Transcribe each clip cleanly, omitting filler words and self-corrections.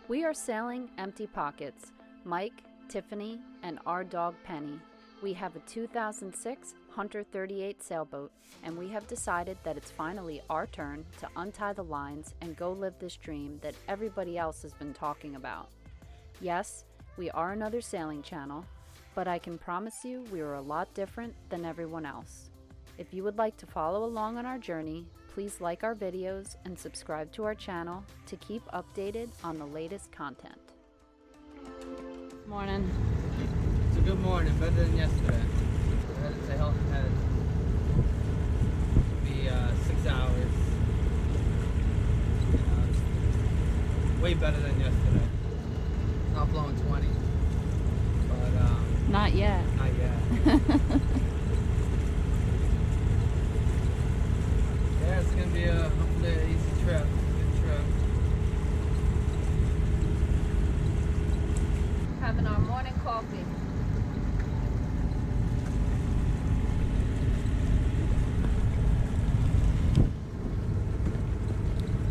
We are sailing empty pockets. Mike, Tiffany, and our dog Penny. We have a 2006 Hunter 38 sailboat, and we have decided that it's finally our turn to untie the lines and go live this dream that everybody else has been talking about. Yes, we are another sailing channel, but I can promise you we are a lot different than everyone else. If you would like to follow along on our journey, please like our videos and subscribe to our channel to keep updated on the latest content. Morning. It's a good morning, better than yesterday. We're headed to Hilton Head. It'll be 6 hours. It's way better than yesterday. It's not blowing 20, but Not yet. not yet. Yeah, it's gonna be hopefully an easy trip, good trip. Having our morning coffee.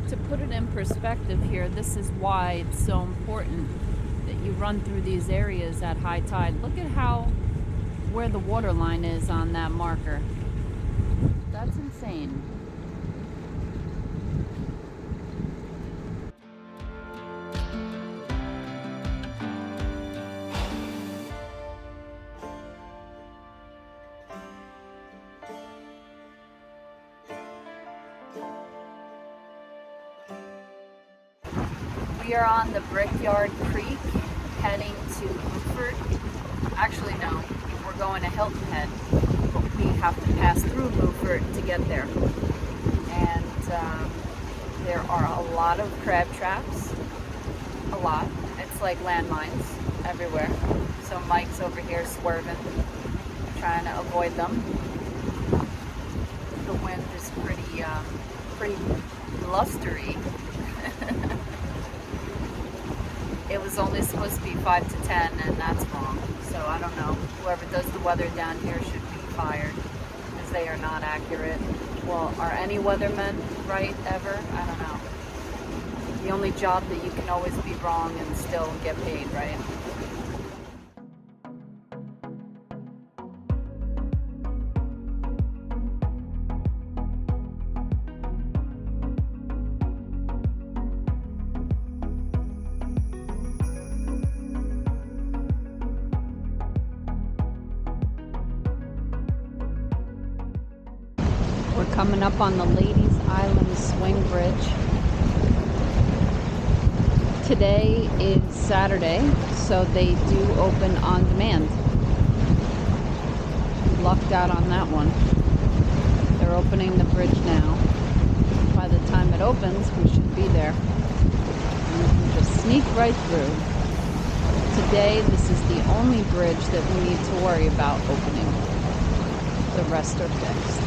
To put it in perspective here, this is why it's so important that you run through these areas at high tide. Look at where the water line is on that marker. That's insane. We are on the Brickyard Creek heading to Beaufort. Actually, no, we're going to Hilton Head, but we have to pass through Beaufort to get there. And there are a lot of crab traps, a lot. It's like landmines everywhere. So Mike's over here swerving, trying to avoid them. The wind is pretty blustery. It was only supposed to be 5 to 10, and that's wrong. So I don't know. Whoever does the weather down here should be fired, as they are not accurate. Well, are any weathermen right ever? I don't know. The only job that you can always be wrong and still get paid, right? We're coming up on the Ladies Island Swing Bridge. Today is Saturday, so they do open on demand. We lucked out on that one. They're opening the bridge now. By the time it opens, we should be there. And we can just sneak right through. Today, this is the only bridge that we need to worry about opening. The rest are fixed.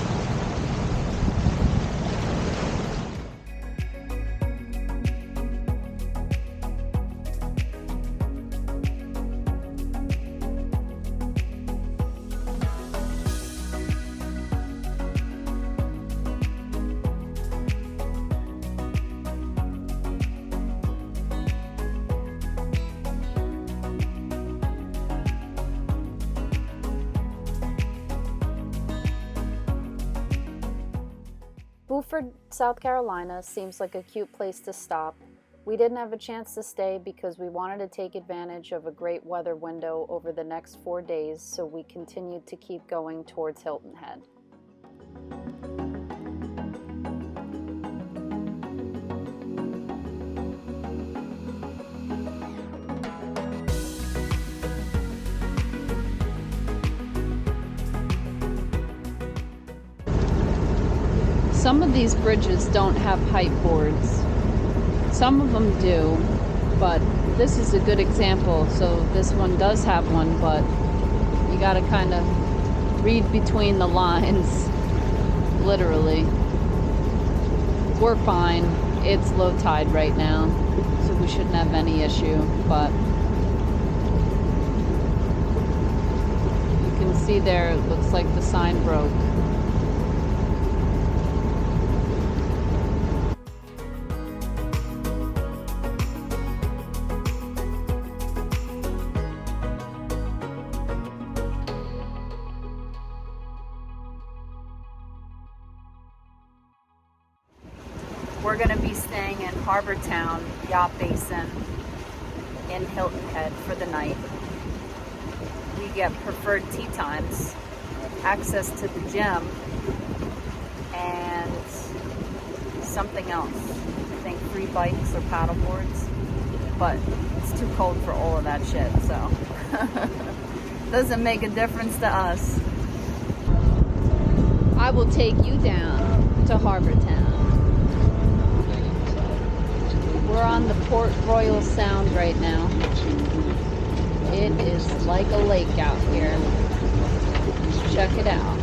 Beaufort, South Carolina seems like a cute place to stop. We didn't have a chance to stay because we wanted to take advantage of a great weather window over the next 4 days, so we continued to keep going towards Hilton Head. Some of these bridges don't have height boards. Some of them do, but this is a good example. So this one does have one, but you gotta kind of read between the lines, literally. We're fine. It's low tide right now, so we shouldn't have any issue, but you can see there, it looks like the sign broke. we're going to be staying in Harbor Town Yacht Basin in Hilton Head for the night. We get preferred tea times, access to the gym, and something else. I think free bikes or paddle boards, but it's too cold for all of that shit, so doesn't make a difference to us. I will take you down to Harbor Town. We're on the Port Royal Sound right now. It is like a lake out here. Check it out.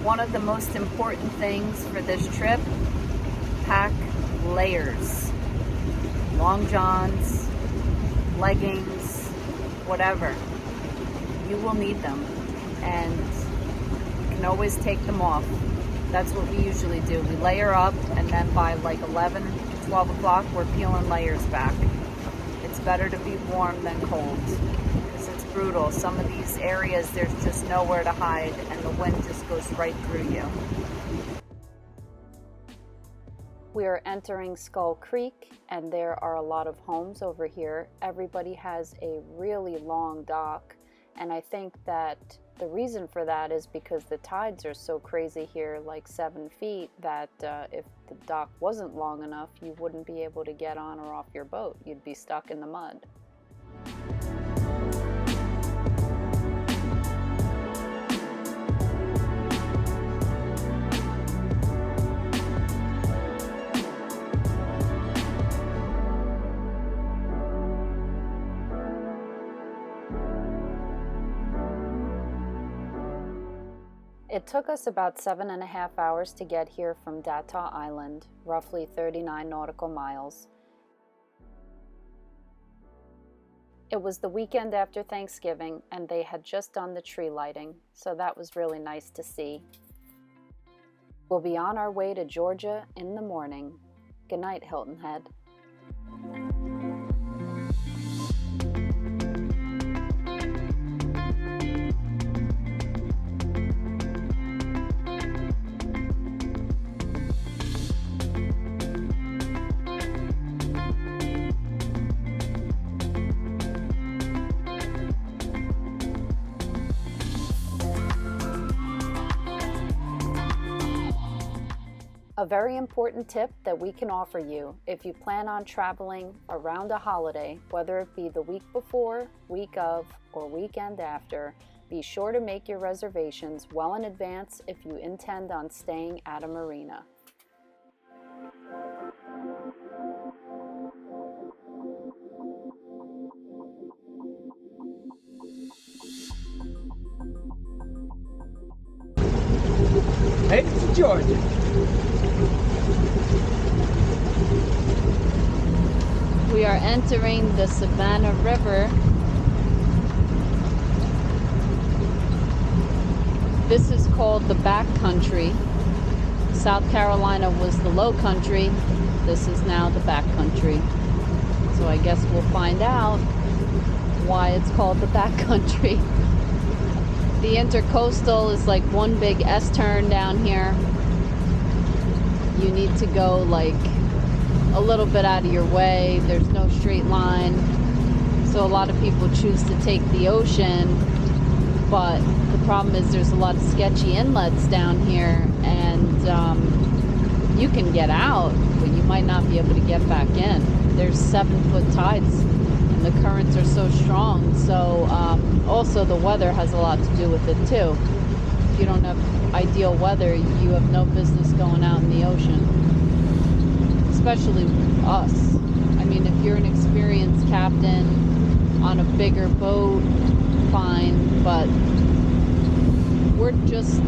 One of the most important things for this trip, pack layers. Long johns, leggings, whatever. You will need them, and you can always take them off. That's what we usually do. We layer up, and then by like 11, 12 o'clock, we're peeling layers back. It's better to be warm than cold. It's brutal. Some of these areas, there's just nowhere to hide, and the wind just goes right through you. We are entering Skull Creek, and there are a lot of homes over here. Everybody has a really long dock, and I think that the reason for that is because the tides are so crazy here, like 7 feet, that if the dock wasn't long enough, you wouldn't be able to get on or off your boat. You'd be stuck in the mud. It took us about 7.5 hours to get here from Dataw Island, roughly 39 nautical miles. It was the weekend after Thanksgiving, and they had just done the tree lighting, so that was really nice to see. We'll be on our way to Georgia in the morning. Good night, Hilton Head. A very important tip that we can offer you if you plan on traveling around a holiday, whether it be the week before, week of, or weekend after, be sure to make your reservations well in advance if you intend on staying at a marina. Heading to Georgia. We are entering the Savannah River. This is called the back country. South Carolina was the low country. This is now the back country. So I guess we'll find out why it's called the back country. The intercoastal is like one big S-turn down here. You need to go like a little bit out of your way. There's no straight line. So a lot of people choose to take the ocean, but the problem is there's a lot of sketchy inlets down here, and you can get out, but you might not be able to get back in. There's 7-foot tides, and the currents are so strong. So also the weather has a lot to do with it too. If you don't have ideal weather, you have no business going out in the ocean, especially us. I mean, if you're an experienced captain on a bigger boat, fine, but we're just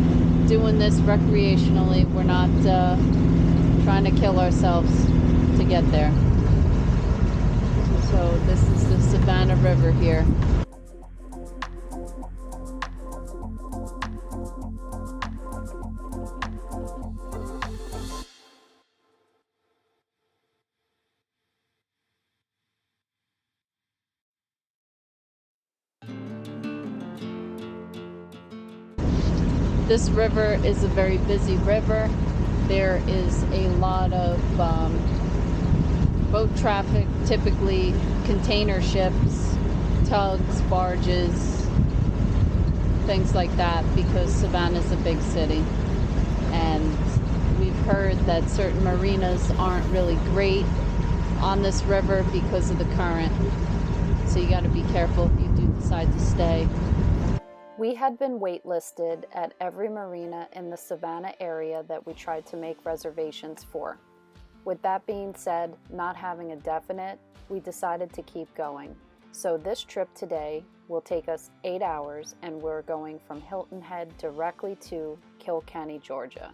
doing this recreationally. We're not trying to kill ourselves to get there. So this is the Savannah River here. This river is a very busy river. There is a lot of boat traffic, typically container ships, tugs, barges, things like that, because Savannah's a big city. And we've heard that certain marinas aren't really great on this river because of the current. So you got to be careful if you do decide to stay. We had been waitlisted at every marina in the Savannah area that we tried to make reservations for. With that being said, not having a definite, we decided to keep going. So this trip today will take us 8 hours, and we're going from Hilton Head directly to Kilkenny, Georgia.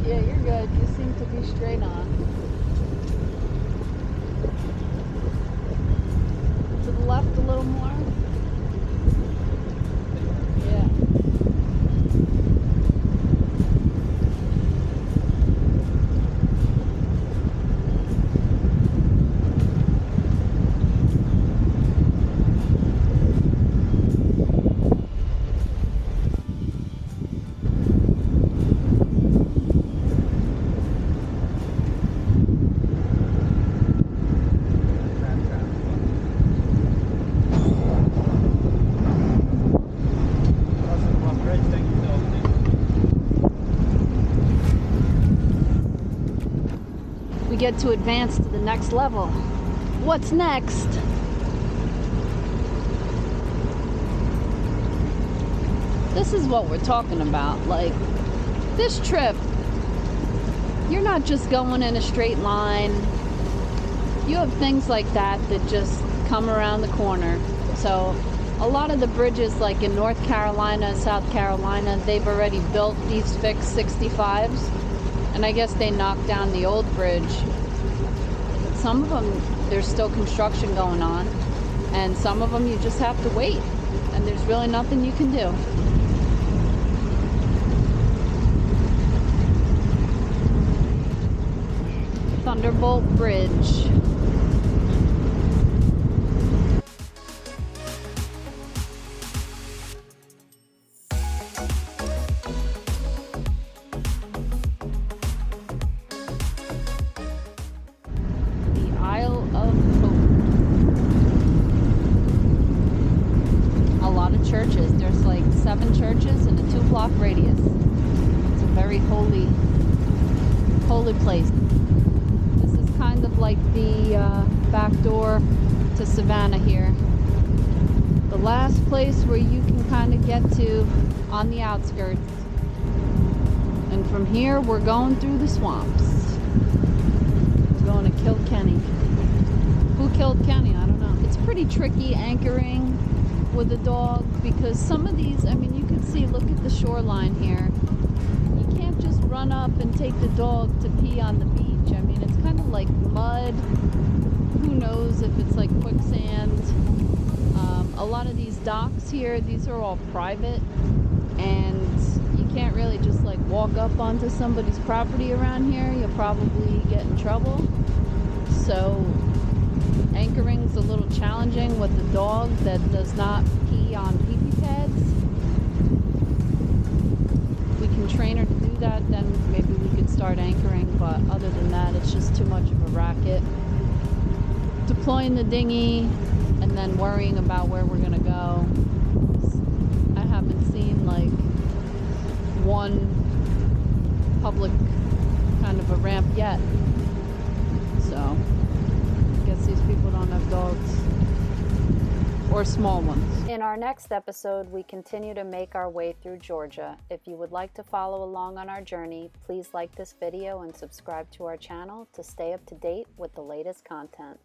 Yeah, you're good. You seem to be straight on. To the left a little more. Yeah. We get to advance to the next level. What's next? This is what we're talking about. Like, this trip, you're not just going in a straight line. You have things like that that just come around the corner. So a lot of the bridges, like in North Carolina, South Carolina, they've already built these fixed 65s. And I guess they knocked down the old bridge. But some of them, there's still construction going on. And some of them you just have to wait. And there's really nothing you can do. Thunderbolt Bridge. Churches. There's like 7 churches in a 2-block radius. It's a very holy place. This is kind of like the back door to Savannah here. The last place where you can kind of get to on the outskirts. And from here we're going through the swamps. We're going to Kilkenny. Who killed Kenny? I don't know. It's pretty tricky anchoring with a dog, because some of these, I mean, you can see, look at the shoreline here. You can't just run up and take the dog to pee on the beach. I mean, it's kind of like mud. Who knows if it's like quicksand. A lot of these docks here, these are all private, and you can't really just like walk up onto somebody's property around here. You'll probably get in trouble. So anchoring's a little challenging with a dog that does not pee on pee-pee pads. If we can train her to do that, then maybe we could start anchoring, but other than that, it's just too much of a racket. Deploying the dinghy and then worrying about where we're gonna go. I haven't seen like one public kind of a ramp yet. So these people don't have dogs. Or small ones. In our next episode, we continue to make our way through Georgia. If you would like to follow along on our journey, please like this video and subscribe to our channel to stay up to date with the latest content.